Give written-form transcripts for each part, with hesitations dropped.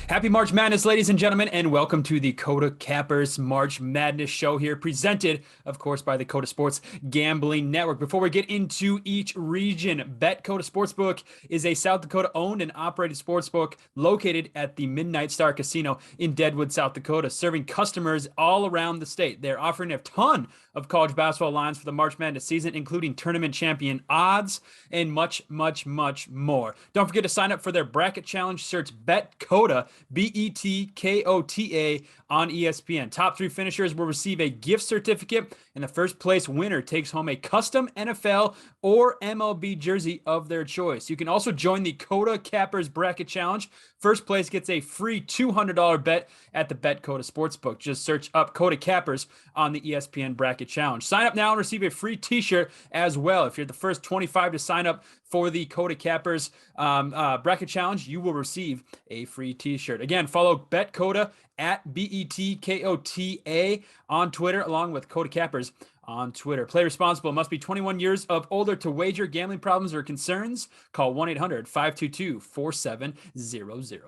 Happy March Madness, ladies and gentlemen, and welcome to the Kota Cappers March Madness show here, presented, of course, by the Kota Sports Gambling Network. Before we get into each region, BetKOTA Sportsbook is a South Dakota-owned and operated sportsbook located at the Midnight Star Casino in Deadwood, South Dakota, serving customers all around the state. They're offering a ton of college basketball lines for the March Madness season, including tournament champion odds and much, much, much more. Don't forget to sign up for their bracket challenge. Search BetKOTA, BETKOTA on ESPN. Top three finishers will receive a gift certificate, and the first place winner takes home a custom NFL or MLB jersey of their choice. You can also join the Kota Cappers Bracket Challenge. First place gets a free $200 bet at the BetKOTA Sportsbook. Just search up Kota Cappers on the ESPN Bracket Challenge. Sign up now and receive a free t-shirt as well. If you're the first 25 to sign up for the Kota Cappers Bracket Challenge, you will receive a free t-shirt. Again, follow BetKOTA at BETKOTA on Twitter, along with Kota Cappers on Twitter. Play responsible. Must be 21 years of older to wager. Gambling problems or concerns? Call 1-800-522-4700.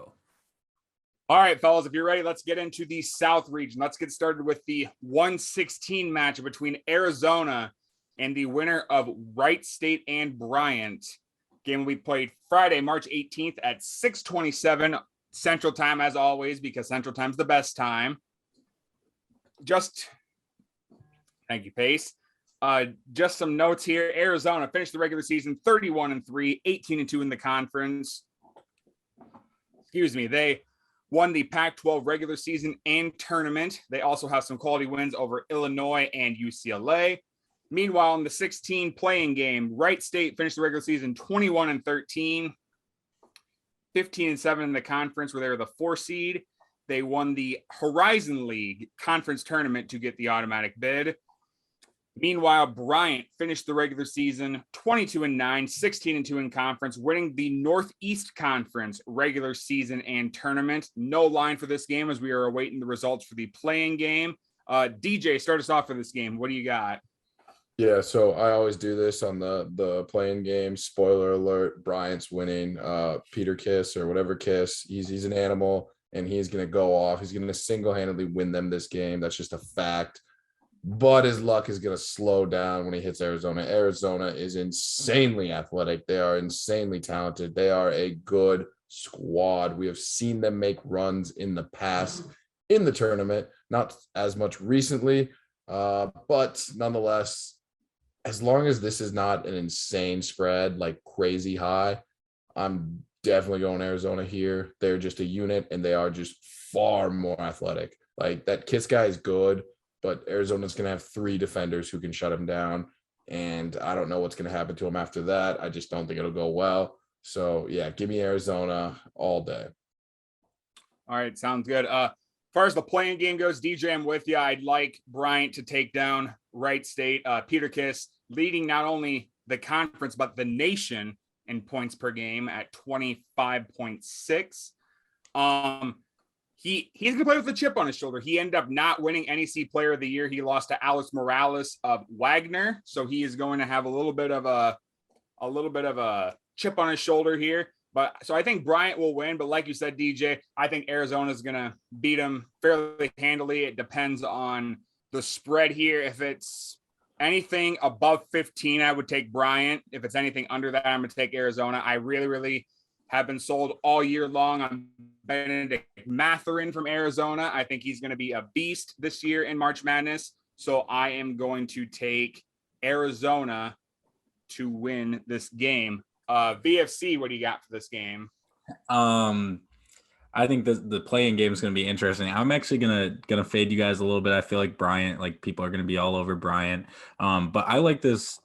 All right, fellas, if you're ready, let's get into the South region. Let's get started with the 116 matchup between Arizona and the winner of Wright State and Bryant. Game will be played Friday, March 18th at 6:27 Central Time, as always, because Central Time's the best time. Thank you, Pace. Just some notes here. Arizona finished the regular season 31-3, 18-2 in the conference. They won the Pac-12 regular season and tournament. They also have some quality wins over Illinois and UCLA. Meanwhile, in the 16 playing game, Wright State finished the regular season 21-13, 15-7 in the conference, where they were the 4 seed. They won the Horizon League conference tournament to get the automatic bid. Meanwhile, Bryant finished the regular season 22-9, 16-2 in conference, winning the Northeast Conference regular season and tournament. No line for this game as we are awaiting the results for the playing game. DJ, start us off for this game. What do you got? Yeah, so I always do this on the playing game. Spoiler alert, Bryant's winning. Peter Kiss or whatever Kiss, he's an animal, and he's going to go off. He's going to single-handedly win them this game. That's just a fact. But his luck is going to slow down when he hits Arizona. Arizona is insanely athletic. They are insanely talented. They are a good squad. We have seen them make runs in the past in the tournament, not as much recently, but nonetheless, as long as this is not an insane spread, like crazy high, I'm definitely going Arizona here. They're just a unit, and they are just far more athletic. Like, that Kiss guy is good, but Arizona's going to have 3 defenders who can shut him down, and I don't know what's going to happen to him after that. I just don't think it'll go well. So, yeah, give me Arizona all day. All right, sounds good. As far as the playing game goes, DJ, I'm with you. I'd like Bryant to take down Wright State. Peter Kiss leading not only the conference, but the nation in points per game at 25.6. He's going to play with a chip on his shoulder. He ended up not winning NEC Player of the Year. He lost to Alex Morales of Wagner. So he is going to have a little bit of a chip on his shoulder here. So I think Bryant will win. But like you said, DJ, I think Arizona is going to beat him fairly handily. It depends on the spread here. If it's anything above 15, I would take Bryant. If it's anything under that, I'm going to take Arizona. I really, really have been sold all year long on Benedict Mathurin from Arizona. I think he's going to be a beast this year in March Madness. So I am going to take Arizona to win this game. VFC, what do you got for this game? I think the playing game is going to be interesting. I'm actually gonna fade you guys a little bit. I feel like Bryant, like people are going to be all over Bryant. But I like this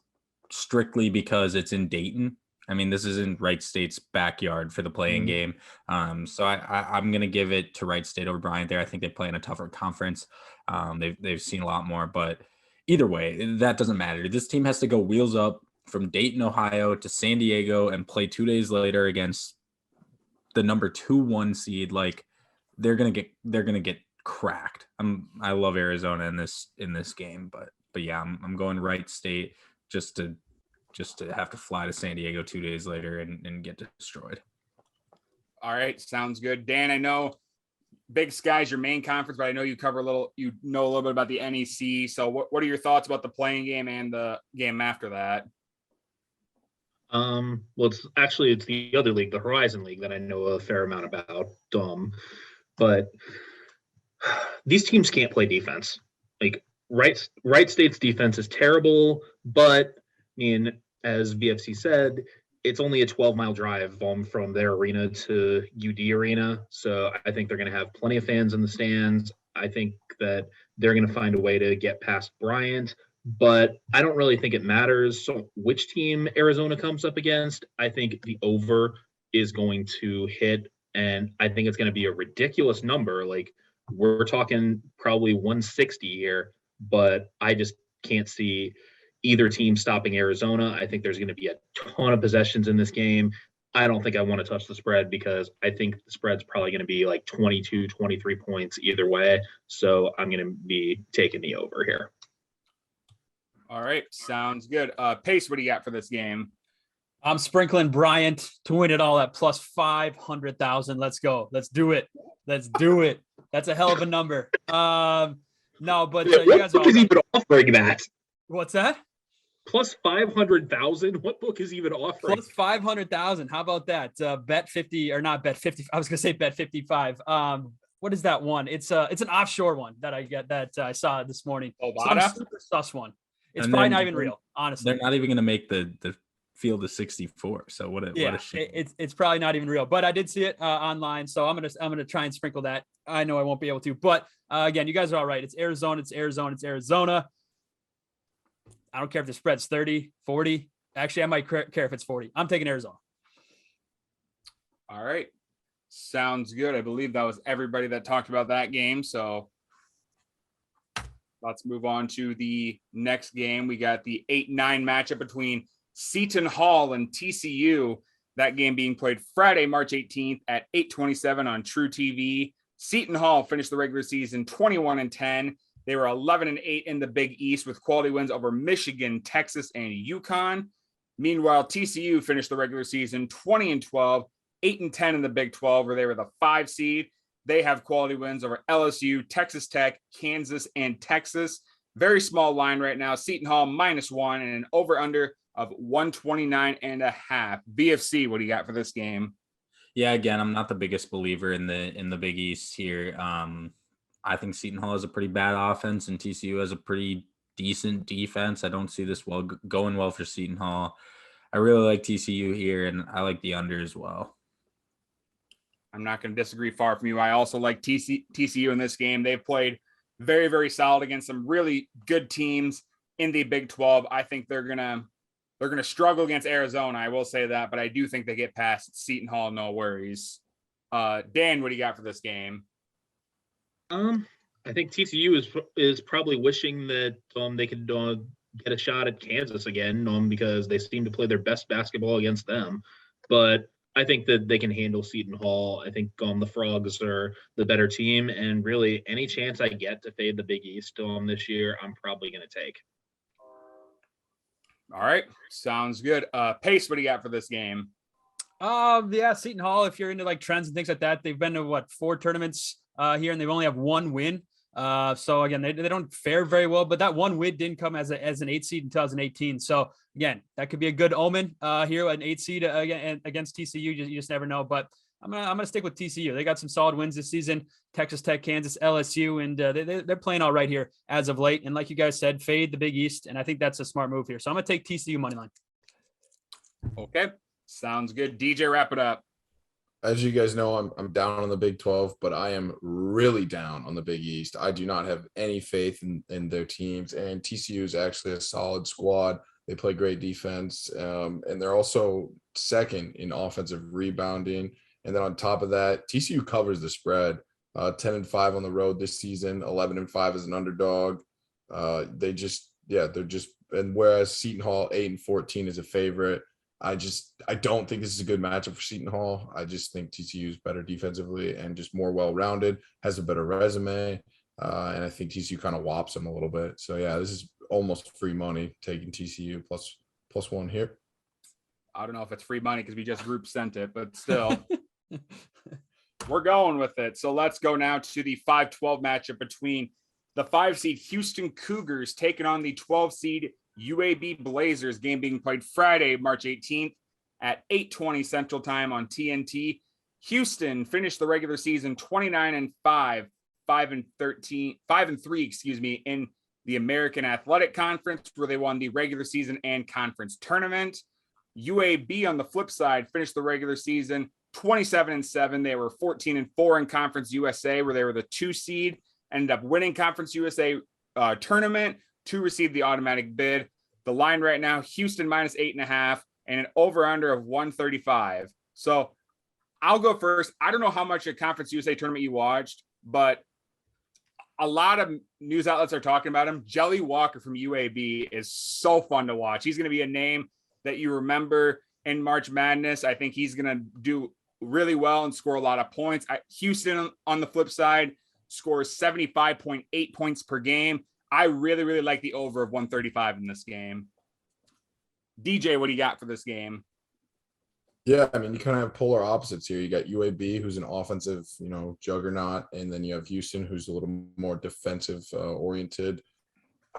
strictly because it's in Dayton. I mean, this is in Wright State's backyard for the playing game. So I'm going to give it to Wright State over Bryant there. I think they play in a tougher conference. They've seen a lot more, but either way, that doesn't matter. This team has to go wheels up from Dayton, Ohio to San Diego and play 2 days later against the number 2-1 seed. Like, they're going to get cracked. I love Arizona in this game, but yeah, I'm going Wright State just to have to fly to San Diego 2 days later and get destroyed. All right. Sounds good. Dan, I know Big Sky's your main conference, but I know you know a little bit about the NEC. So what are your thoughts about the playing game and the game after that? Well, it's the other league, the Horizon League, that I know a fair amount about. But these teams can't play defense. Like Wright State's defense is terrible, but I mean, as VFC said, it's only a 12-mile drive from their arena to UD Arena. So I think they're going to have plenty of fans in the stands. I think that they're going to find a way to get past Bryant, but I don't really think it matters which team Arizona comes up against. I think the over is going to hit, and I think it's going to be a ridiculous number. Like, we're talking probably 160 here, but I just can't see either team stopping Arizona. I think there's going to be a ton of possessions in this game. I don't think I want to touch the spread because I think the spread's probably going to be like 22, 23 points either way. So I'm going to be taking the over here. All right. Sounds good. Pace, what do you got for this game? I'm sprinkling Bryant to win it all at plus 500,000. Let's go. Let's do it. Let's do it. That's a hell of a number. No, but you guys are even offering that. What's that? Plus 500,000. What book is even offering? Plus 500,000. How about that? Bet 50 or not bet 50. I was gonna say bet 55. What is that one? It's an offshore one that I saw this morning. Some super sus one. It's probably not even real, honestly. They're not even gonna make the field of 64. So what a shame. It's probably not even real, but I did see it online, so I'm gonna try and sprinkle that. I know I won't be able to, but again, you guys are all right. It's Arizona. I don't care if the spread's 30, 40. Actually, I might care if it's 40. I'm taking Arizona. All right. Sounds good. I believe that was everybody that talked about that game. So let's move on to the next game. We got the 8-9 matchup between Seton Hall and TCU. That game being played Friday, March 18th at 8:27 on True TV. Seton Hall finished the regular season 21-10. They were 11-8 in the Big East with quality wins over Michigan, Texas, and UConn. Meanwhile, TCU finished the regular season 20-12, 8-10 in the Big 12, where they were the 5 seed. They have quality wins over LSU, Texas Tech, Kansas, and Texas. Very small line right now. Seton Hall -1 and an over-under of 129.5. BFC, what do you got for this game? Yeah, again, I'm not the biggest believer in the Big East here. I think Seton Hall has a pretty bad offense and TCU has a pretty decent defense. I don't see this going well for Seton Hall. I really like TCU here, and I like the under as well. I'm not going to disagree far from you. I also like TCU in this game. They've played very, very solid against some really good teams in the Big 12. I think they're gonna struggle against Arizona. I will say that, but I do think they get past Seton Hall. No worries. Dan, what do you got for this game? I think TCU is probably wishing that they could get a shot at Kansas again because they seem to play their best basketball against them. But I think that they can handle Seton Hall. I think the Frogs are the better team, and really any chance I get to fade the Big East this year, I'm probably going to take. All right, sounds good. Pace, what do you got for this game? Yeah, Seton Hall. If you're into like trends and things like that, they've been to 4 tournaments here, and they've only have 1 win. So again, they don't fare very well, but that 1 win didn't come as an 8 seed in 2018. So again, that could be a good omen here, an 8 seed against TCU. You just never know. But I'm gonna stick with TCU. They got some solid wins this season: Texas Tech, Kansas, LSU, and they're playing all right here as of late. And like you guys said, fade the Big East, and I think that's a smart move here. So I'm gonna take TCU money line. Okay, sounds good. DJ, wrap it up. As you guys know, I'm down on the Big 12, but I am really down on the Big East. I do not have any faith in their teams, and TCU is actually a solid squad. They play great defense, and they're also second in offensive rebounding. And then on top of that, TCU covers the spread. 10-5 on the road this season, 11-5 as an underdog. They're just, and whereas Seton Hall 8-14 is a favorite. I don't think this is a good matchup for Seton Hall. I just think TCU is better defensively and just more well-rounded, has a better resume. And I think TCU kind of whops them a little bit. So yeah, this is almost free money taking TCU plus 1 here. I don't know if it's free money because we just group sent it, but still. We're going with it. So let's go now to the 5-12 matchup between the 5 seed Houston Cougars taking on the 12 seed UAB Blazers. Game being played Friday, March 18th at 8:20 Central Time on TNT. Houston finished the regular season 29-5, 5-3, in the American Athletic Conference, where they won the regular season and conference tournament. UAB on the flip side finished the regular season 27-7. They were 14-4 in Conference USA, where they were the 2 seed. Ended up winning Conference USA tournament to receive the automatic bid. The line right now, Houston minus 8.5 and an over-under of 135. So I'll go first. I don't know how much a Conference USA tournament you watched, but a lot of news outlets are talking about him. Jelly Walker from UAB is so fun to watch. He's going to be a name that you remember in March Madness. I think he's going to do really well and score a lot of points. Houston, on the flip side, scores 75.8 points per game. I really, really like the over of 135 in this game. DJ, what do you got for this game? Yeah, I mean, you kind of have polar opposites here. You got UAB, who's an offensive, juggernaut, and then you have Houston, who's a little more defensive oriented.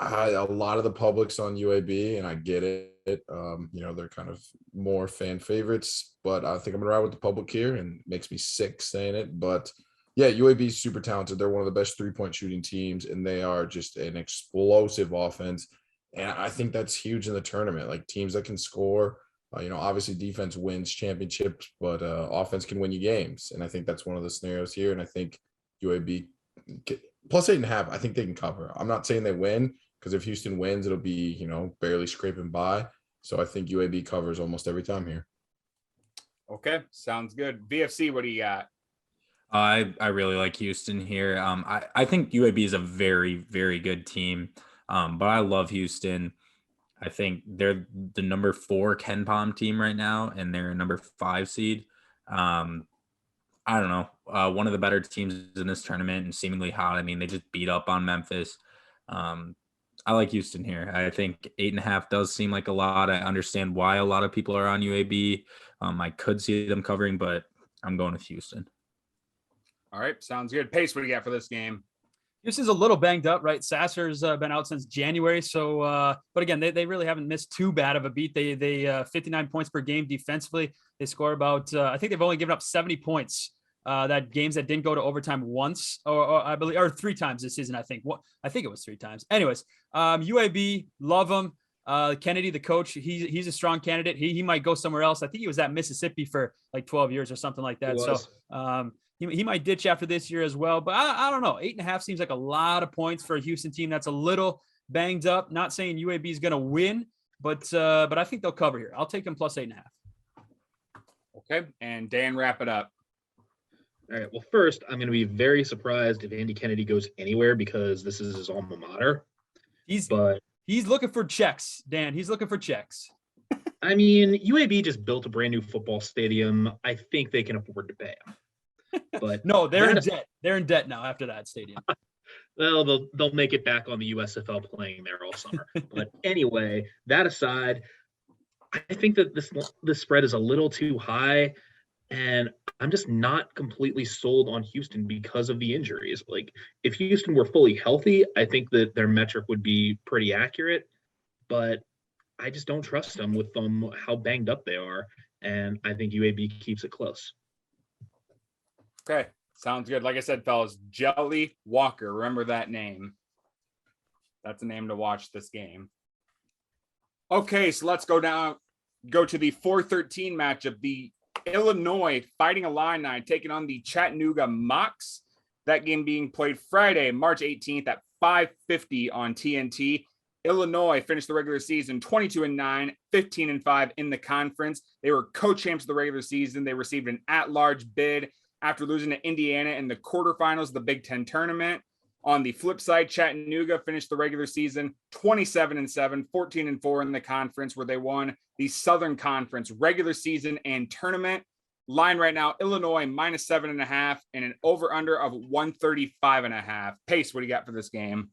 A lot of the public's on UAB, and I get it. They're kind of more fan favorites, but I think I'm gonna ride with the public here, and it makes me sick saying it. But yeah, UAB is super talented. They're one of the best 3-point shooting teams, and they are just an explosive offense. And I think that's huge in the tournament. Like, teams that can score. Obviously defense wins championships, but offense can win you games. And I think that's one of the scenarios here. And I think UAB plus 8.5, I think they can cover. I'm not saying they win, because if Houston wins, it'll be, barely scraping by. So I think UAB covers almost every time here. Okay, sounds good. VFC, what do you got? I really like Houston here. I think UAB is a very, very good team, but I love Houston. I think they're the number 4 Ken Pom team right now, and they're a number 5 seed. I don't know. One of the better teams in this tournament and seemingly hot. I mean, they just beat up on Memphis. I like Houston here. I think 8.5 does seem like a lot. I understand why a lot of people are on UAB. I could see them covering, but I'm going with Houston. All right, sounds good. Pace, what do you got for this game? Houston's a little banged up, right? Sasser's been out since January. So, but again, they really haven't missed too bad of a beat. They 59 points per game defensively. They score about, I think they've only given up 70 points. That games that didn't go to overtime once, or I believe, or 3 times this season. I think it was 3 times. Anyways, UAB, love him. Kennedy, the coach, he's a strong candidate. He might go somewhere else. I think he was at Mississippi for like 12 years or something like that. So, he might ditch after this year as well, but I don't know. 8.5 seems like a lot of points for a Houston team that's a little banged up. Not saying UAB is going to win, but I think they'll cover here. I'll take them plus 8.5. Okay, and Dan, wrap it up. All right. Well, first, I'm going to be very surprised if Andy Kennedy goes anywhere, because this is his alma mater. He's looking for checks, Dan. He's looking for checks. I mean, UAB just built a brand new football stadium. I think they can afford to pay him. But no, they're in debt. They're in debt now after that stadium. Well, they'll make it back on the USFL playing there all summer. But anyway, that aside, I think that this spread is a little too high, and I'm just not completely sold on Houston because of the injuries. Like, if Houston were fully healthy, I think that their metric would be pretty accurate, but I just don't trust them with how banged up they are, and I think UAB keeps it close. Okay, sounds good. Like I said, fellas, Jelly Walker. Remember that name. That's a name to watch this game. Okay, so let's go to the 4-13 matchup. The Illinois Fighting Illini taking on the Chattanooga Mocs. That game being played Friday, March 18th at 5:50 on TNT. Illinois finished the regular season 22-9, 15-5 in the conference. They were co-champs of the regular season. They received an at-large bid after losing to Indiana in the quarterfinals of the Big Ten tournament. On the flip side, Chattanooga finished the regular season 27-7, 14-4 in the conference, where they won the Southern Conference regular season and tournament. Line right now, Illinois minus 7.5 and an over-under of 135.5. Pace, what do you got for this game?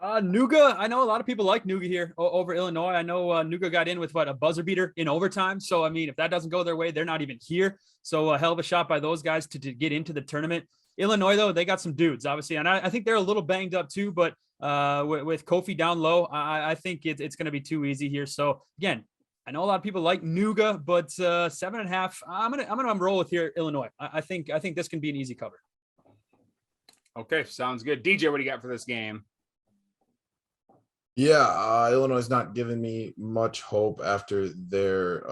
Nuga, I know a lot of people like Nuga here over Illinois. I know Nuga got in with a buzzer beater in overtime. So, I mean, if that doesn't go their way, they're not even here. So a hell of a shot by those guys to get into the tournament. Illinois, though, they got some dudes, obviously. And I think they're a little banged up too, but with Kofi down low, I think it's going to be too easy here. So again, I know a lot of people like Nuga, but 7.5, I'm gonna roll with here, Illinois. I think this can be an easy cover. Okay, sounds good. DJ, what do you got for this game? Yeah, Illinois is not giving me much hope after their,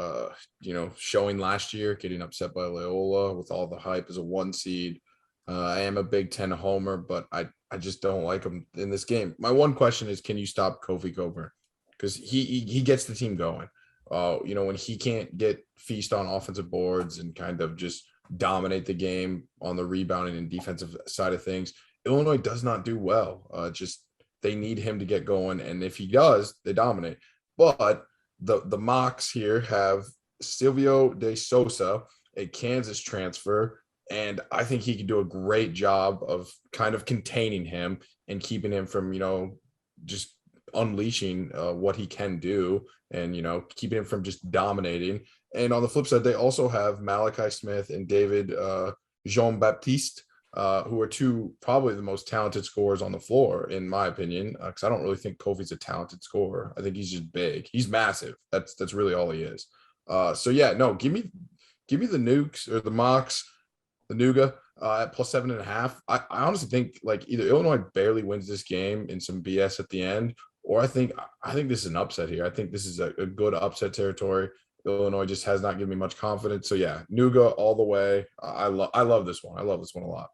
showing last year, getting upset by Loyola with all the hype as a 1 seed. I am a Big Ten homer, but I just don't like them in this game. My one question is, can you stop Kofi Coburn? Because he gets the team going. When he can't get feast on offensive boards and kind of just dominate the game on the rebounding and defensive side of things, Illinois does not do well. They need him to get going, and if he does, they dominate. But the mocks here have Silvio De Sosa, a Kansas transfer, and I think he can do a great job of kind of containing him and keeping him from, just unleashing what he can do and, keeping him from just dominating. And on the flip side, they also have Malachi Smith and David Jean-Baptiste, who are two probably the most talented scorers on the floor, in my opinion, because I don't really think Kofi's a talented scorer. I think he's just big. He's massive. That's really all he is. Give me the nukes or the mocks, the Nuga at plus 7.5. I honestly think either Illinois barely wins this game in some BS at the end, or I think this is an upset here. I think this is a good upset territory. Illinois just has not given me much confidence. So yeah, Nuga all the way. I love this one. I love this one a lot.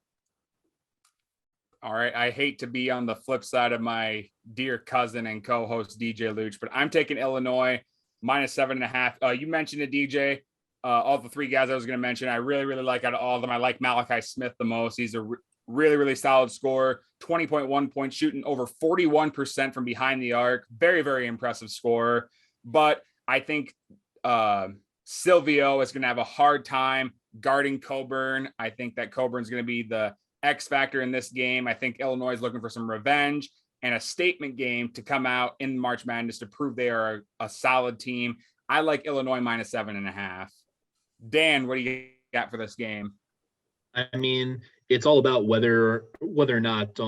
All right. I hate to be on the flip side of my dear cousin and co-host DJ Luch, but I'm taking Illinois minus 7.5. You mentioned it, DJ. All the 3 guys I was going to mention, I really, really like out of all of them. I like Malachi Smith the most. He's a really, really solid scorer, 20.1 points, shooting over 41% from behind the arc. Very, very impressive scorer. But I think Silvio is going to have a hard time guarding Coburn. I think that Coburn's going to be the X factor in this game. I think Illinois is looking for some revenge and a statement game to come out in March Madness to prove they are a solid team. I like Illinois minus 7.5. Dan, what do you got for this game? I mean, it's all about whether or not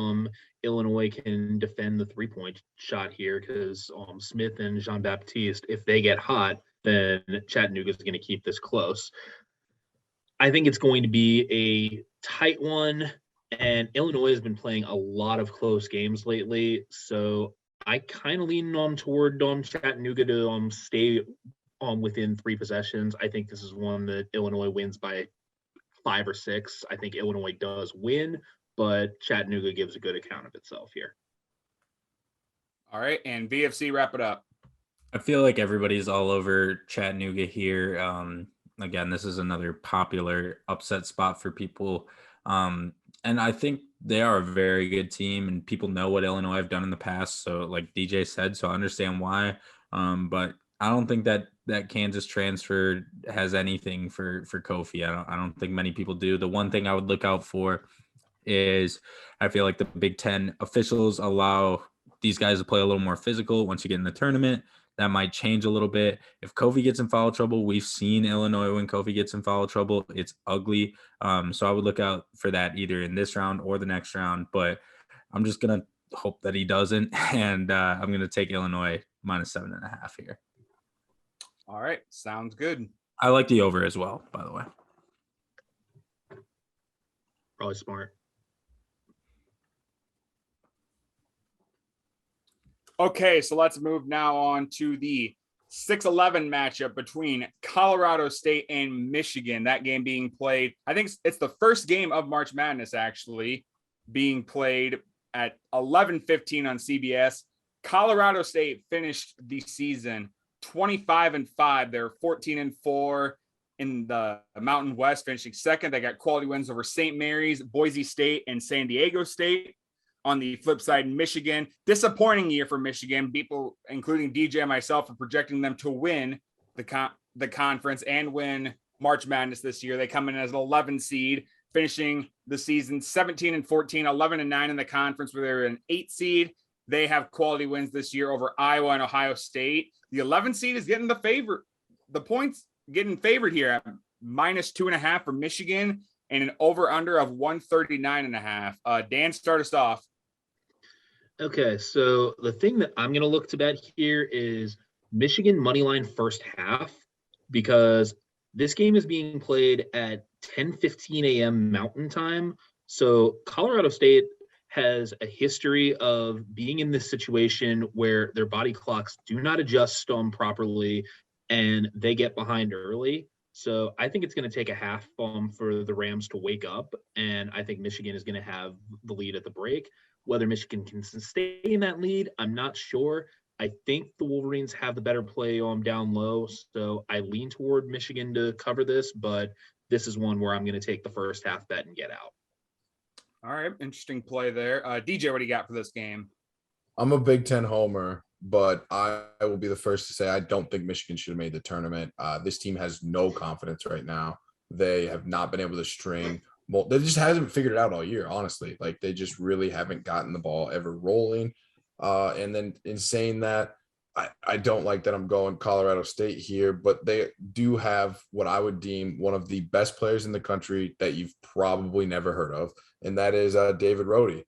Illinois can defend the 3-point shot here, because Smith and Jean-Baptiste, if they get hot, then Chattanooga is going to keep this close. I think it's going to be a tight one, and Illinois has been playing a lot of close games lately, so I kind of lean toward Chattanooga to stay within 3 possessions. I think this is one that Illinois wins by 5 or 6. I think Illinois does win, but Chattanooga gives a good account of itself here. All right, and VFC, wrap it up. I feel like everybody's all over Chattanooga here. Again, this is another popular upset spot for people. And I think they are a very good team, and people know what Illinois have done in the past. So like DJ said, so I understand why. But I don't think that Kansas transfer has anything for Kofi. I don't think many people do. The one thing I would look out for is I feel like the Big Ten officials allow these guys to play a little more physical once you get in the tournament. That might change a little bit. If Kofi gets in foul trouble, we've seen Illinois when Kofi gets in foul trouble. It's ugly. So I would look out for that either in this round or the next round. But I'm just going to hope that he doesn't. And I'm going to take Illinois minus 7.5 here. All right. Sounds good. I like the over as well, by the way. Probably smart. Okay, so let's move now on to the 6-11 matchup between Colorado State and Michigan. That game being played, I think it's the first game of March Madness actually being played at 11:15 on CBS. Colorado State finished the season 25-5. They're 14-4 in the Mountain West, finishing second. They got quality wins over St. Mary's, Boise State, and San Diego State. On the flip side, Michigan, disappointing year for Michigan. People, including DJ and myself, are projecting them to win the conference and win March Madness this year. They come in as an 11 seed, finishing the season 17-14, 11-9 in the conference, where they're an 8 seed. They have quality wins this year over Iowa and Ohio State. The 11 seed is getting the points getting favored here at -2.5 for Michigan and an over-under of 139.5. Dan, start us off. Okay, so the thing that I'm going to look to bet here is Michigan moneyline first half, because this game is being played at 10:15 a.m. Mountain Time. So Colorado State has a history of being in this situation where their body clocks do not adjust properly and they get behind early. So I think it's going to take a half for the Rams to wake up, and I think Michigan is going to have the lead at the break. Whether Michigan can sustain that lead, I'm not sure. I think the Wolverines have the better play down low, so I lean toward Michigan to cover this, but this is one where I'm going to take the first half bet and get out. All right, interesting play there. DJ, what do you got for this game? I'm a Big Ten homer, but I will be the first to say I don't think Michigan should have made the tournament. This team has no confidence right now. They have not been able to string. Well, they just hasn't figured it out all year, honestly. Like, they just really haven't gotten the ball ever rolling. And then in saying that, I don't like that I'm going Colorado State here, but they do have what I would deem one of the best players in the country that you've probably never heard of, and that is David Roddy.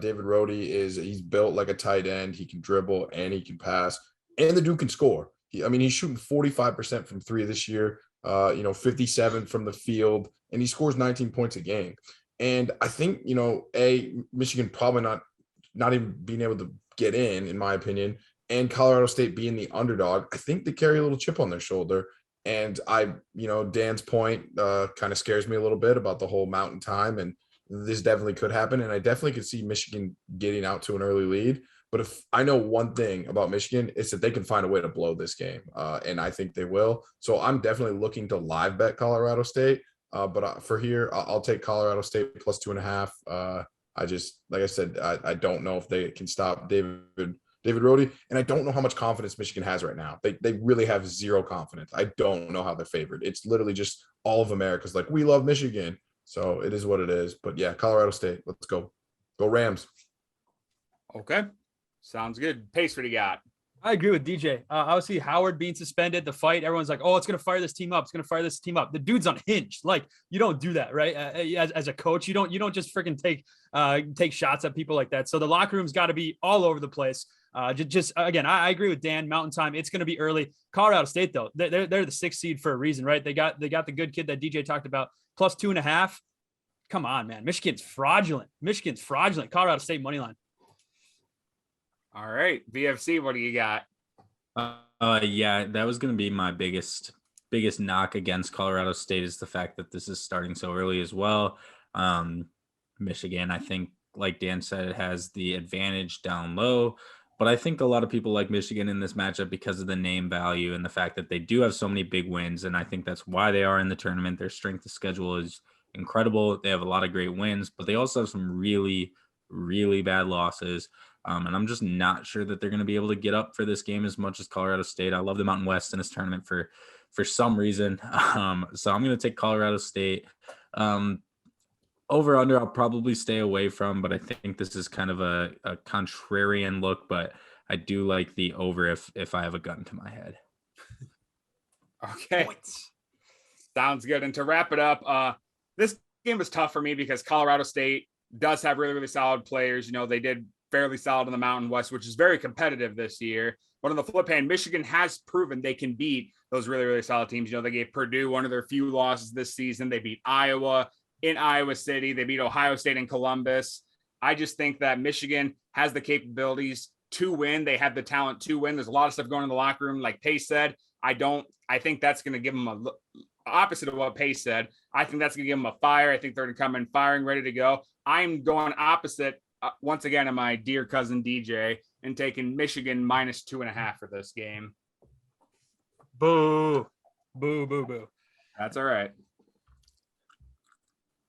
David Roddy he's built like a tight end. He can dribble and he can pass, and the dude can score. He's shooting 45% from three this year, 57 from the field, and he scores 19 points a game. And I think, Michigan probably not even being able to get in my opinion, and Colorado State being the underdog, I think they carry a little chip on their shoulder. And Dan's point kind of scares me a little bit about the whole Mountain Time, and this definitely could happen. And I definitely could see Michigan getting out to an early lead. But if I know one thing about Michigan, it's that they can find a way to blow this game. And I think they will. So I'm definitely looking to live bet Colorado State. But for here, I'll take Colorado State plus 2.5. Like I said, I don't know if they can stop David Roddy, and I don't know how much confidence Michigan has right now. They really have zero confidence. I don't know how they're favored. It's literally just all of America's like, we love Michigan. So it is what it is. But yeah, Colorado State, let's go. Go Rams. Okay. Sounds good. Pace, what do you got? I agree with DJ. Obviously, Howard being suspended, the fight, everyone's like, oh, it's going to fire this team up. It's going to fire this team up. The dude's unhinged. Like, you don't do that, right? As a coach, you don't just freaking take shots at people like that. So the locker room's got to be all over the place. Again, I agree with Dan. Mountain Time, it's going to be early. Colorado State, though, they're the 6th seed for a reason, right? They got the good kid that DJ talked about, plus 2.5. Come on, man. Michigan's fraudulent. Colorado State money line. All right, VFC, what do you got? Yeah, that was going to be my biggest knock against Colorado State, is the fact that this is starting so early as well. Michigan, I think, like Dan said, it has the advantage down low, but I think a lot of people like Michigan in this matchup because of the name value and the fact that they do have so many big wins, and I think that's why they are in the tournament. Their strength of schedule is incredible. They have a lot of great wins, but they also have some really, really bad losses. And I'm just not sure that they're going to be able to get up for this game as much as Colorado State. I love the Mountain West in this tournament for some reason. So I'm going to take Colorado State. Over under, I'll probably stay away from, but I think this is kind of a contrarian look, but I do like the over if I have a gun to my head. Okay. Points. Sounds good. And to wrap it up, this game was tough for me because Colorado State does have really, really solid players. They did fairly solid in the Mountain West, which is very competitive this year. But on the flip hand, Michigan has proven they can beat those really, really solid teams. They gave Purdue one of their few losses this season. They beat Iowa in Iowa City. They beat Ohio State in Columbus. I just think that Michigan has the capabilities to win. They have the talent to win. There's a lot of stuff going in the locker room. Like Pace said, I think that's going to give them opposite of what Pace said. I think that's going to give them a fire. I think they're going to come in firing, ready to go. I'm going opposite once again, my dear cousin DJ, and taking Michigan minus 2.5 for this game. Boo. Boo, boo, boo. That's all right.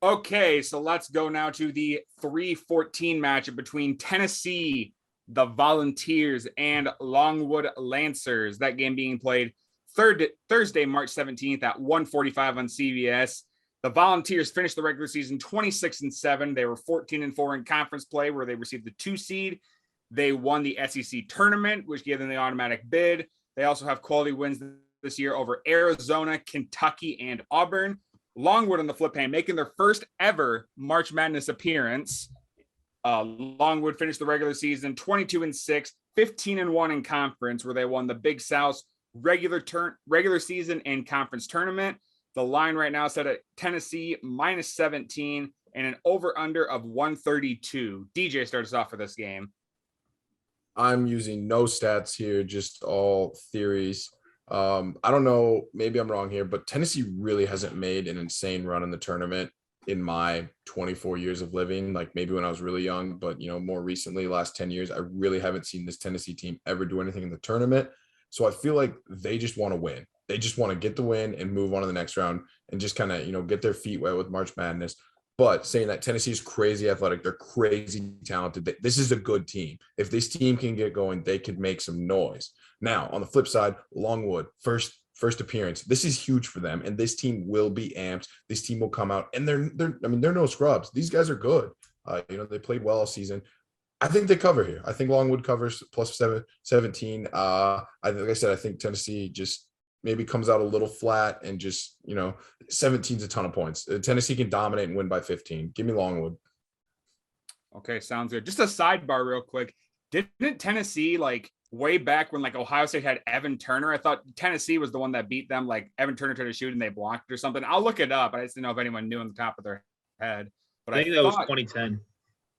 Okay, so let's go now to the 3-14 matchup between Tennessee, the Volunteers, and Longwood Lancers. That game being played Thursday, March 17th at 1:45 on CBS. The Volunteers finished the regular season 26-7. They were 14-4 in conference play, where they received the 2 seed. They won the SEC tournament, which gave them the automatic bid. They also have quality wins this year over Arizona, Kentucky, and Auburn. Longwood on the flip hand, making their first ever March Madness appearance. Longwood finished the regular season 22-6, 15-1 in conference, where they won the Big South regular season and conference tournament. The line right now is set at Tennessee -17 and an over-under of 132. DJ starts off for this game. I'm using no stats here, just all theories. I don't know, maybe I'm wrong here, but Tennessee really hasn't made an insane run in the tournament in my 24 years of living. Like maybe when I was really young, but more recently, last 10 years, I really haven't seen this Tennessee team ever do anything in the tournament. So I feel like they just want to win. They just want to get the win and move on to the next round and just kind of, get their feet wet with March Madness. But saying that Tennessee is crazy athletic, they're crazy talented. This is a good team. If this team can get going, they could make some noise. Now, on the flip side, Longwood, first appearance. This is huge for them, and this team will be amped. This team will come out, and they're no scrubs. These guys are good. They played well all season. I think they cover here. I think Longwood covers plus 17. Like I said, I think Tennessee just maybe comes out a little flat and just, 17's a ton of points. Tennessee can dominate and win by 15. Give me Longwood. Okay, sounds good. Just a sidebar real quick. Didn't Tennessee, way back when, Ohio State had Evan Turner, I thought Tennessee was the one that beat them, Evan Turner tried to shoot and they blocked it or something. I'll look it up. I just didn't know if anyone knew on the top of their head. But I think that was 2010.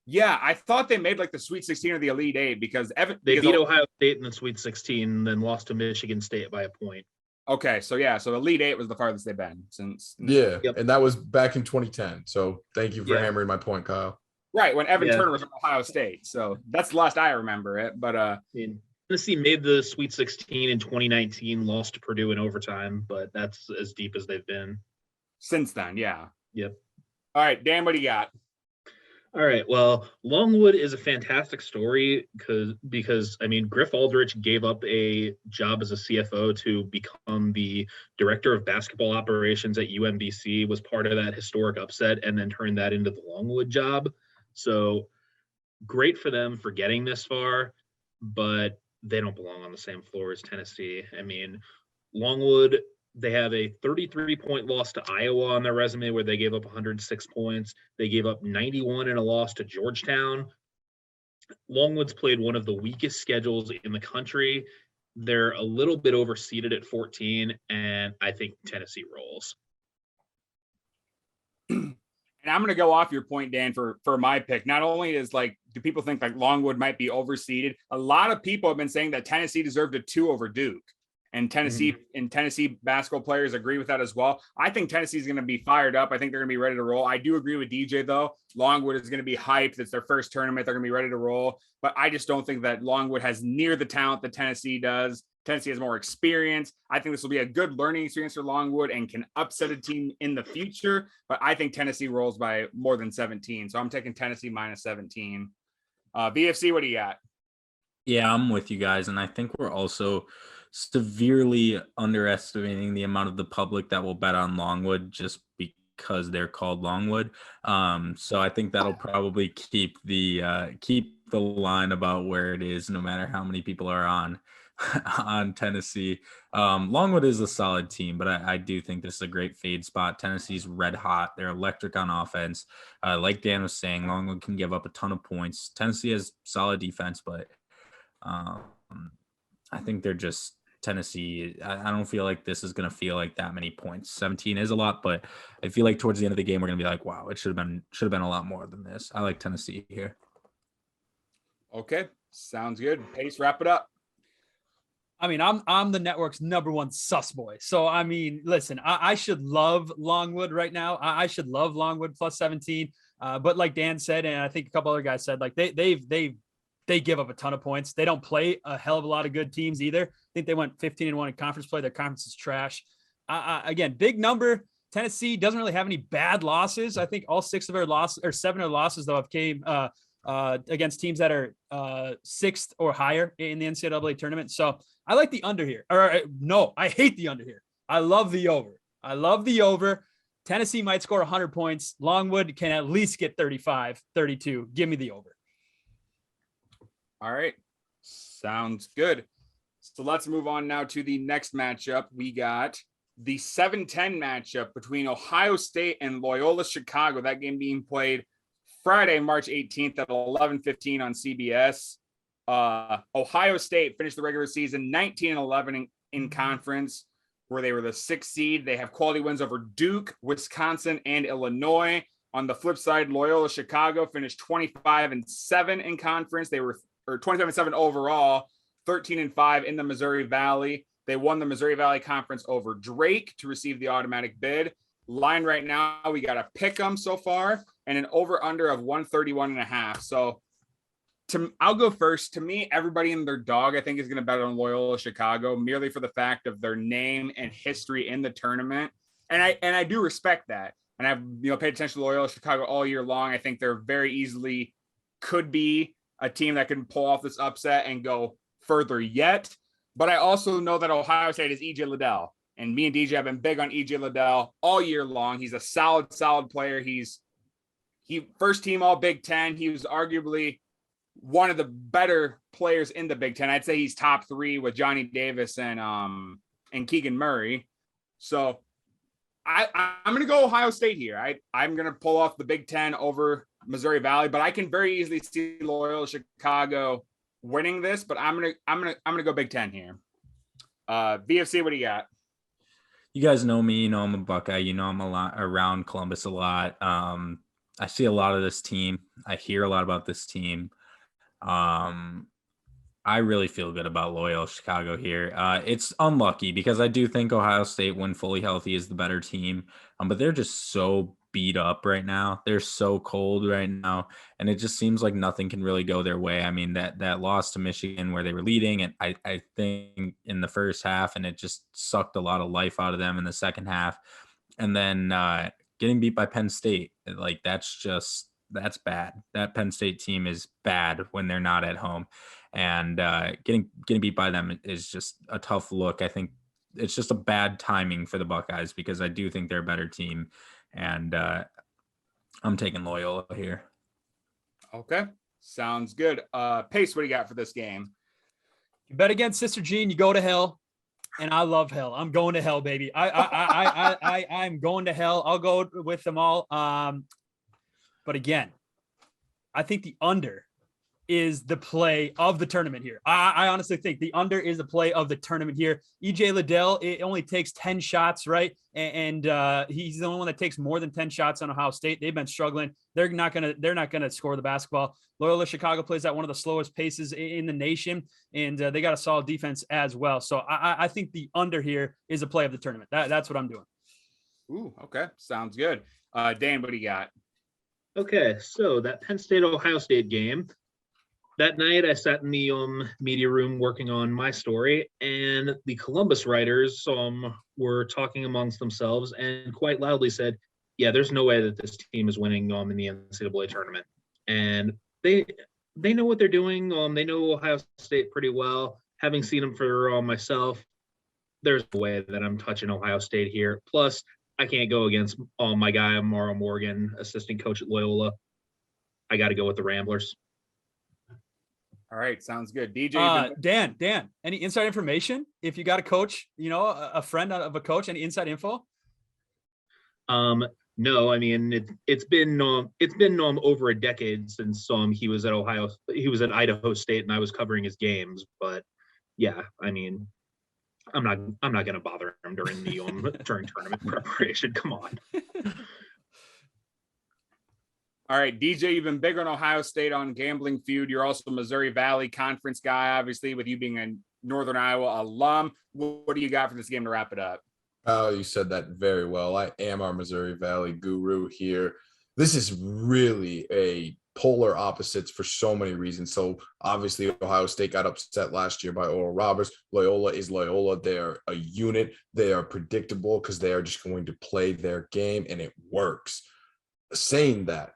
Yeah, I thought they made, the Sweet 16 or the Elite Eight because they beat Ohio State in the Sweet 16 and then lost to Michigan State by a point. Okay, so Elite Eight was the farthest they've been since. Yeah, yep. And that was back in 2010. So thank you for hammering my point, Kyle. Right, when Evan Turner was at Ohio State. So that's the last I remember it. But Tennessee made the Sweet 16 in 2019, lost to Purdue in overtime, but that's as deep as they've been since then. Yeah. Yep. All right, Dan, what do you got? All right. Well, Longwood is a fantastic story because Griff Aldrich gave up a job as a CFO to become the director of basketball operations at UMBC, was part of that historic upset, and then turned that into the Longwood job. So great for them for getting this far, but they don't belong on the same floor as Tennessee. Longwood, they have a 33-point loss to Iowa on their resume where they gave up 106 points. They gave up 91 in a loss to Georgetown. Longwood's played one of the weakest schedules in the country. They're a little bit overseeded at 14, and I think Tennessee rolls. And I'm going to go off your point, Dan, for my pick. Not only is do people think Longwood might be overseeded? A lot of people have been saying that Tennessee deserved a 2 over Duke. And Tennessee basketball players agree with that as well. I think Tennessee is going to be fired up. I think they're going to be ready to roll. I do agree with DJ, though. Longwood is going to be hyped. It's their first tournament. They're going to be ready to roll. But I just don't think that Longwood has near the talent that Tennessee does. Tennessee has more experience. I think this will be a good learning experience for Longwood and can upset a team in the future. But I think Tennessee rolls by more than 17. So I'm taking Tennessee -17. BFC, what do you got? Yeah, I'm with you guys. And I think we're also severely underestimating the amount of the public that will bet on Longwood just because they're called Longwood. So I think that'll probably keep the line about where it is, no matter how many people are on Tennessee. Longwood is a solid team, but I do think this is a great fade spot. Tennessee's red hot. They're electric on offense. Like Dan was saying, Longwood can give up a ton of points. Tennessee has solid defense, but I think they're just Tennessee. I don't feel like this is going to feel like that many points. 17 is a lot, but I feel like towards the end of the game, we're going to be like, wow, it should have been a lot more than this. I like Tennessee here. Okay. Sounds good. Pace, wrap it up. I'm the network's #1 sus boy. So, listen, I should love Longwood right now. I should love Longwood plus 17. But like Dan said, and I think a couple other guys said, they give up a ton of points. They don't play a hell of a lot of good teams either. I think they went 15-1 in conference play. Their conference is trash. Again, big number. Tennessee doesn't really have any bad losses. I think all 6 of their losses, or 7 of their losses, though, have came against teams that are 6th or higher in the NCAA tournament. So I like the under here. No, I hate the under here. I love the over. Tennessee might score 100 points. Longwood can at least get 35, 32. Give me the over. All right. Sounds good. So let's move on now to the next matchup. We got the 7-10 matchup between Ohio State and Loyola Chicago. That game being played Friday, March 18th at 11:15 on CBS. Ohio State finished the regular season 19-11 in conference, where they were the 6th seed. They have quality wins over Duke, Wisconsin, and Illinois. On the flip side, Loyola Chicago finished 25-7 in conference. They were 27-7 overall, 13-5 in the Missouri Valley. They won the Missouri Valley Conference over Drake to receive the automatic bid. Line right now, we got a pick 'em so far and an over-under of 131.5. So I'll go first. To me, everybody and their dog, I think, is going to bet on Loyola Chicago merely for the fact of their name and history in the tournament. And I do respect that. And I've paid attention to Loyola Chicago all year long. I think they're very easily could be a team that can pull off this upset and go further yet. But I also know that Ohio State is EJ Liddell. And me and DJ have been big on EJ Liddell all year long. He's a solid player. He first team all Big Ten. He was arguably one of the better players in the Big Ten. I'd say he's top 3 with Johnny Davis and Keegan Murray. So I'm going to go Ohio State here. I'm going to pull off the Big Ten over Missouri Valley, but I can very easily see Loyola Chicago winning this. But I'm gonna go Big Ten here. VFC, what do you got? You guys know me. You know I'm a Buckeye. You know I'm a lot around Columbus a lot. I see a lot of this team. I hear a lot about this team. I really feel good about Loyola Chicago here. It's unlucky because I do think Ohio State, when fully healthy, is the better team. But they're just so beat up right now. They're so cold right now. And it just seems like nothing can really go their way. I mean, that loss to Michigan where they were leading, and I think in the first half, and it just sucked a lot of life out of them in the second half. And then getting beat by Penn State, like that's bad. That Penn State team is bad when they're not at home. And getting beat by them is just a tough look. I think it's just a bad timing for the Buckeyes because I do think they're a better team. And I'm taking Loyola here. Okay. Sounds good. Pace, what do you got for this game? You bet against Sister Jean, you go to hell. And I love hell. I'm going to hell, baby. I'm going to hell. I'll go with them all. But again, I think the under is the play of the tournament here. I honestly think the under is the play of the tournament here. EJ Liddell, it only takes 10 shots, right? And he's the only one that takes more than 10 shots on Ohio State. They've been struggling. They're not gonna score the basketball. Loyola Chicago plays at one of the slowest paces in the nation, and they got a solid defense as well. So I think the under here is a play of the tournament. That's what I'm doing. Ooh, okay. Sounds good. Dan, what do you got? Okay, so that Penn State-Ohio State game, that night I sat in the media room working on my story, and the Columbus writers were talking amongst themselves and quite loudly said, yeah, there's no way that this team is winning in the NCAA tournament. And they know what they're doing. They know Ohio State pretty well. Having seen them for myself, there's no way that I'm touching Ohio State here. Plus, I can't go against my guy, Mauro Morgan, assistant coach at Loyola. I got to go with the Ramblers. All right, sounds good. DJ, Dan, any inside information? If you got a coach, a friend of a coach, any inside info? No, I mean it's been over a decade since he was at Idaho State and I was covering his games. But yeah, I mean, I'm not gonna bother him during the during tournament preparation. Come on. All right, DJ, you've been big on Ohio State on Gambling Feud. You're also a Missouri Valley Conference guy, obviously, with you being a Northern Iowa alum. What do you got for this game to wrap it up? Oh, you said that very well. I am our Missouri Valley guru here. This is really a polar opposites for so many reasons. So obviously Ohio State got upset last year by Oral Roberts. Loyola is Loyola. They are a unit. They are predictable because they are just going to play their game, and it works. Saying that,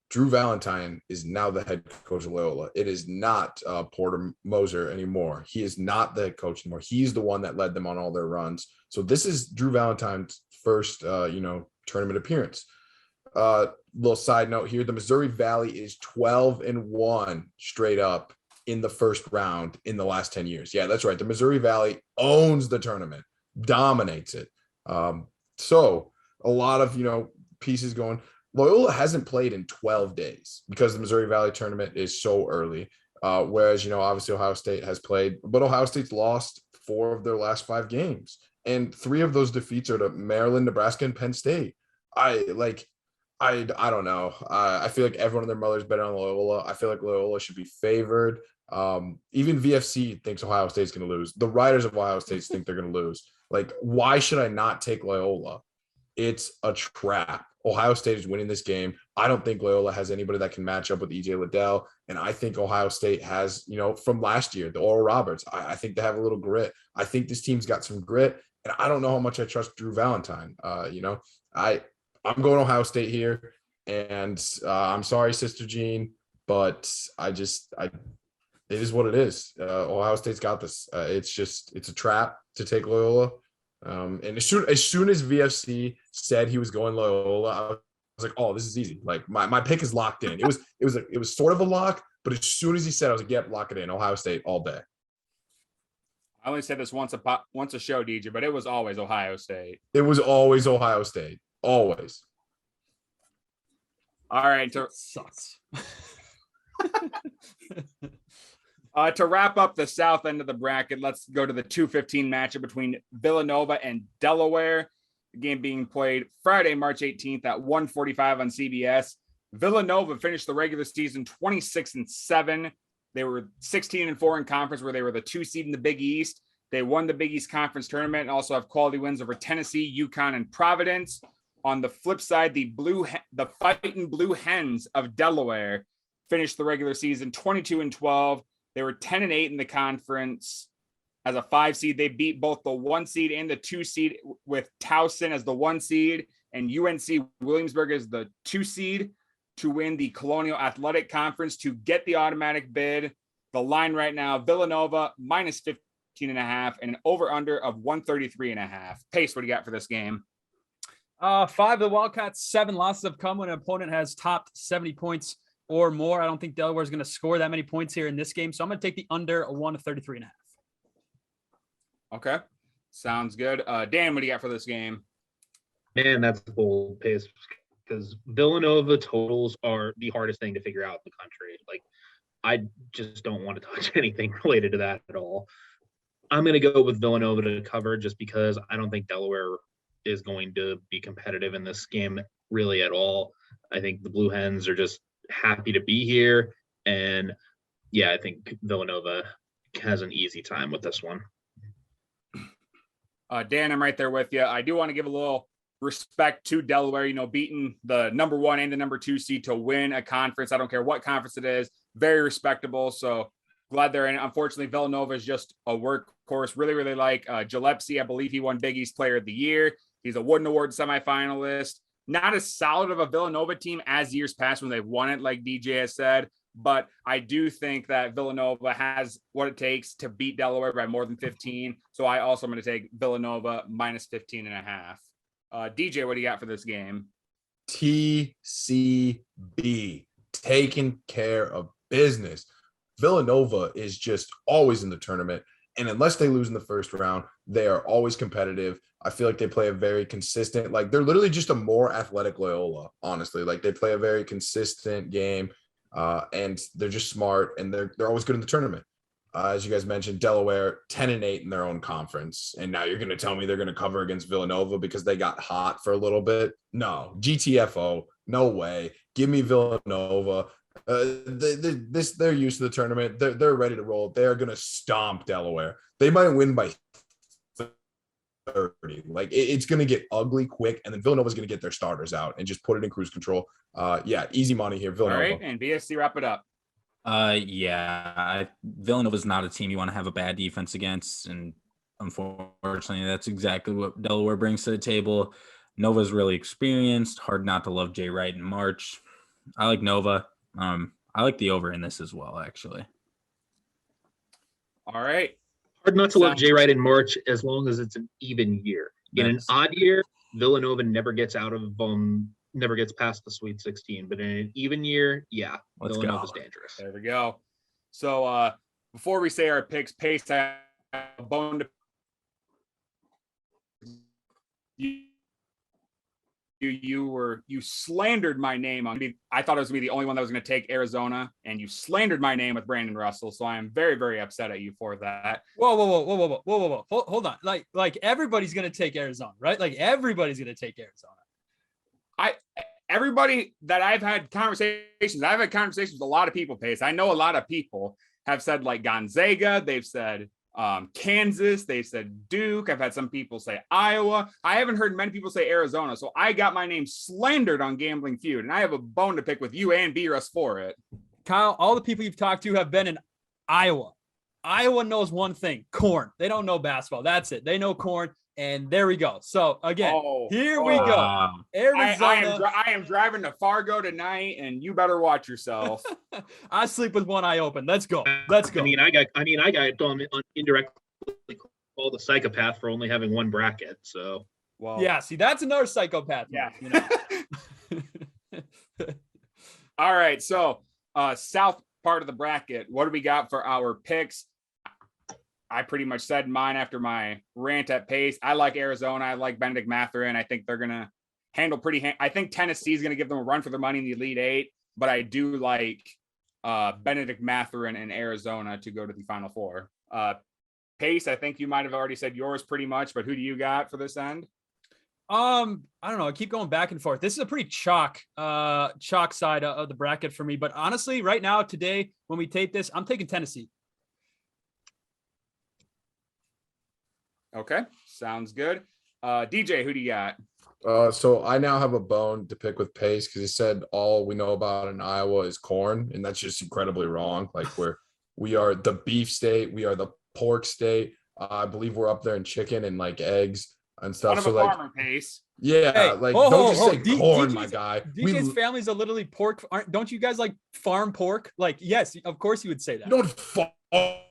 Drew Valentine is now the head coach of Loyola. It is not Porter Moser anymore. He is not the head coach anymore. He's the one that led them on all their runs. So this is Drew Valentine's first, tournament appearance. Little side note here: the Missouri Valley is 12-1 straight up in the first round in the last 10 years. Yeah, that's right. The Missouri Valley owns the tournament, dominates it. So a lot of, pieces going. Loyola hasn't played in 12 days because the Missouri Valley tournament is so early. Whereas, obviously Ohio State has played, but Ohio State's lost 4 of their last 5 games. And 3 of those defeats are to Maryland, Nebraska, and Penn State. I don't know. I feel like everyone and their mother's betting on Loyola. I feel like Loyola should be favored. Even VFC thinks Ohio State's going to lose. The writers of Ohio State think they're going to lose. Like, why should I not take Loyola? It's a trap. Ohio State is winning this game. I don't think Loyola has anybody that can match up with EJ Liddell. And I think Ohio State has, from last year, the Oral Roberts, I think they have a little grit. I think this team's got some grit. And I don't know how much I trust Drew Valentine. I'm going Ohio State here. And I'm sorry, Sister Jean, but it is what it is. Ohio State's got this. It's a trap to take Loyola. And as soon as VFC said he was going Loyola, I was like, oh, this is easy. Like my pick is locked in. It was sort of a lock, but as soon as he said, I was like, yep, lock it in. Ohio State all day. I only said this once a show, DJ, but it was always Ohio State. It was always Ohio State. Always. All right. Sucks. To wrap up the south end of the bracket, let's go to the 2:15 matchup between Villanova and Delaware. The game being played Friday, March 18th at 1:45 on CBS. Villanova finished the regular season 26-7. They were 16-4 in conference, where they were the 2 seed in the Big East. They won the Big East Conference tournament and also have quality wins over Tennessee, UConn, and Providence. On the flip side, the Fighting Blue Hens of Delaware finished the regular season 22-12. They were 10-8 in the conference as a 5 seed. They beat both the 1 seed and the 2 seed, with Towson as the 1 seed and UNC Williamsburg as the 2 seed, to win the Colonial Athletic Conference to get the automatic bid. The line right now, Villanova minus 15.5 and an over-under of 133.5. Pace, what do you got for this game? 5 of the Wildcats, 7 losses have come when an opponent has topped 70 points or more. I don't think Delaware is going to score that many points here in this game, so I'm going to take the under 133.5. Okay, sounds good. Dan, what do you got for this game? Man, that's a bold pace, because Villanova totals are the hardest thing to figure out in the country. Like, I just don't want to touch anything related to that at all. I'm going to go with Villanova to cover, just because I don't think Delaware is going to be competitive in this game really at all. I think the Blue Hens are just happy to be here. And yeah, I think Villanova has an easy time with this one. Dan, I'm right there with you. I do want to give a little respect to Delaware, beating the number 1 and the number 2 seed to win a conference. I don't care what conference it is. Very respectable. So glad they're in. Unfortunately, Villanova is just a workhorse. Really, really like Gillespie. I believe he won Big East Player of the Year. He's a Wooden Award semifinalist. Not as solid of a Villanova team as years past when they've won it, like DJ has said. But I do think that Villanova has what it takes to beat Delaware by more than 15. So I also am going to take Villanova minus 15.5. DJ, what do you got for this game? TCB, taking care of business. Villanova is just always in the tournament. And unless they lose in the first round, they are always competitive. I feel like they play a very consistent, like they're literally just a more athletic Loyola, honestly. Like they play a very consistent game, and they're just smart, and they're always good in the tournament. As you guys mentioned, Delaware 10-8 in their own conference. And now you're going to tell me they're going to cover against Villanova because they got hot for a little bit? No, GTFO, no way. Give me Villanova. They're used to the tournament. They're ready to roll. They're going to stomp Delaware. They might win by 30. Like it's going to get ugly quick, and then Villanova's going to get their starters out and just put it in cruise control. Yeah, easy money here, Villanova. All right, and BSC, wrap it up. Villanova's not a team you want to have a bad defense against, and unfortunately, that's exactly what Delaware brings to the table. Nova's really experienced. Hard not to love Jay Wright in March. I like Nova. I like the over in this as well, actually. All right. Hard not to love Jay Wright in March as long as it's an even year. In an odd year, Villanova never gets past the Sweet 16. But in an even year, yeah, Villanova's dangerous. There we go. So before we say our picks, Pace, I have a bone to you slandered my name on me. I thought I was gonna be the only one that was gonna take Arizona, and you slandered my name with Brandon Russell. So I am very, very upset at you for that. Whoa. Hold on. Like everybody's gonna take Arizona, right? Like everybody's gonna take Arizona. Everybody that I've had conversations with a lot of people, Pace. I know a lot of people have said like Gonzaga, they've said Kansas, they've said Duke. I've had some people say Iowa. I haven't heard many people say Arizona. So I got my name slandered on Gambling Feud, and I have a bone to pick with you and B-Russ for it. Kyle, all the people you've talked to have been in Iowa. Iowa knows one thing, corn. They don't know basketball. That's it. They know corn. And there we go. So again, here we go. Arizona. I am driving to Fargo tonight, and you better watch yourself. I sleep with one eye open. Let's go. I mean, I got indirectly called a psychopath for only having one bracket. So, well, yeah. See, that's another psychopath. Yeah. You know? All right. So, south part of the bracket. What do we got for our picks? I pretty much said mine after my rant at Pace. I like Arizona. I like Benedict Mathurin. I think they're going to handle I think Tennessee is going to give them a run for their money in the Elite Eight, but I do like Benedict Mathurin and Arizona to go to the Final Four. Pace, I think you might have already said yours pretty much, but who do you got for this end? I don't know. I keep going back and forth. This is a pretty chalk side of the bracket for me. But honestly, right now, today, when we tape this, I'm taking Tennessee. Okay, sounds good. DJ, who do you got? So I now have a bone to pick with Pace because he said all we know about in Iowa is corn, and that's just incredibly wrong. Like we are the beef state, we are the pork state. I believe we're up there in chicken and like eggs and stuff. Son of so a like, farmer, Pace. yeah, don't just say corn, my guy. DJ's family's a literally pork. Don't you guys like farm pork? Like, yes, of course you would say that. You don't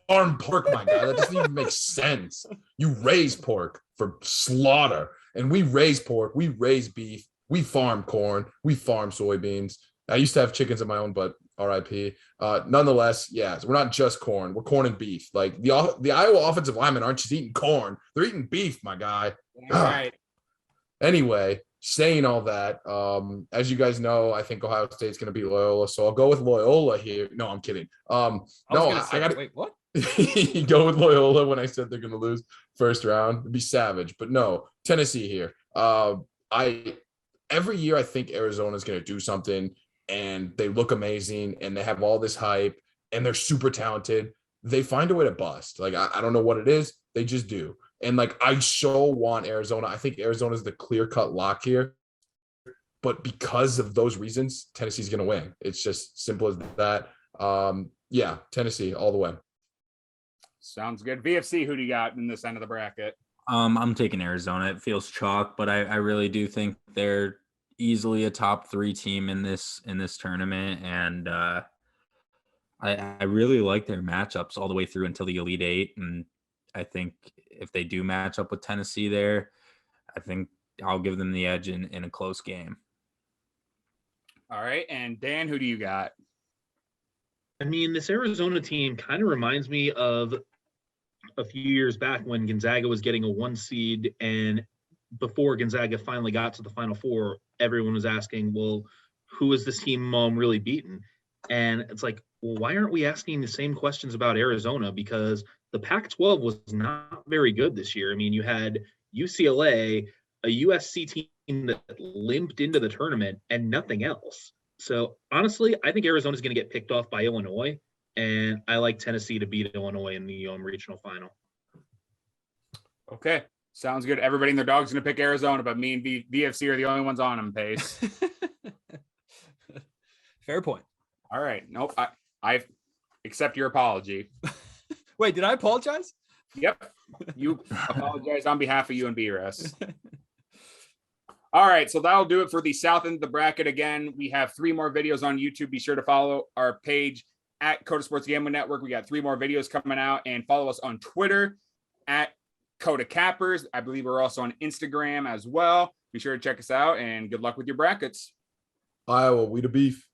farm pork, my guy. That doesn't even make sense. You raise pork for slaughter, and we raise pork, we raise beef, we farm corn, we farm soybeans. I used to have chickens of my own, but RIP. Nonetheless, yeah, so we're not just corn. We're corn and beef. Like the Iowa offensive linemen aren't just eating corn; they're eating beef, my guy. All right. Anyway, saying all that, as you guys know, I think Ohio State's going to beat Loyola, so I'll go with Loyola here. No, I'm kidding. I got to wait. What? Go with Loyola when I said they're going to lose first round. It'd be savage, but no, Tennessee here. Every year I think Arizona's going to do something, and they look amazing, and they have all this hype, and they're super talented. They find a way to bust. Like I don't know what it is, they just do. And like, I so want Arizona. I think Arizona is the clear-cut lock here. But because of those reasons, Tennessee's going to win. It's just simple as that. Yeah, Tennessee all the way. Sounds good. VFC, who do you got in this end of the bracket? I'm taking Arizona. It feels chalk, but I really do think they're easily a top 3 team in this tournament. And I really like their matchups all the way through until the Elite Eight. And I think if they do match up with Tennessee there, I think I'll give them the edge in a close game. All right. And Dan, who do you got? I mean, this Arizona team kind of reminds me of a few years back when Gonzaga was getting a 1 seed, and before Gonzaga finally got to the Final Four, everyone was asking, well, who is this team really beaten? And it's like, well, why aren't we asking the same questions about Arizona? Because the Pac-12 was not very good this year. I mean, you had UCLA, a USC team that limped into the tournament, and nothing else. So honestly, I think Arizona's going to get picked off by Illinois, and I like Tennessee to beat Illinois in the regional final. Okay, sounds good. Everybody and their dog's going to pick Arizona, but me and VFC are the only ones on them, Pace. Fair point. All right. Nope. I accept your apology. Wait, did I apologize? Yep. You apologize on behalf of you and BRS. All right. So that'll do it for the south end of the bracket. Again, we have 3 more videos on YouTube. Be sure to follow our page at Kota Sports Gambling Network. We got 3 more videos coming out, and follow us on Twitter at Kota Cappers. I believe we're also on Instagram as well. Be sure to check us out, and good luck with your brackets. Iowa, we the beef.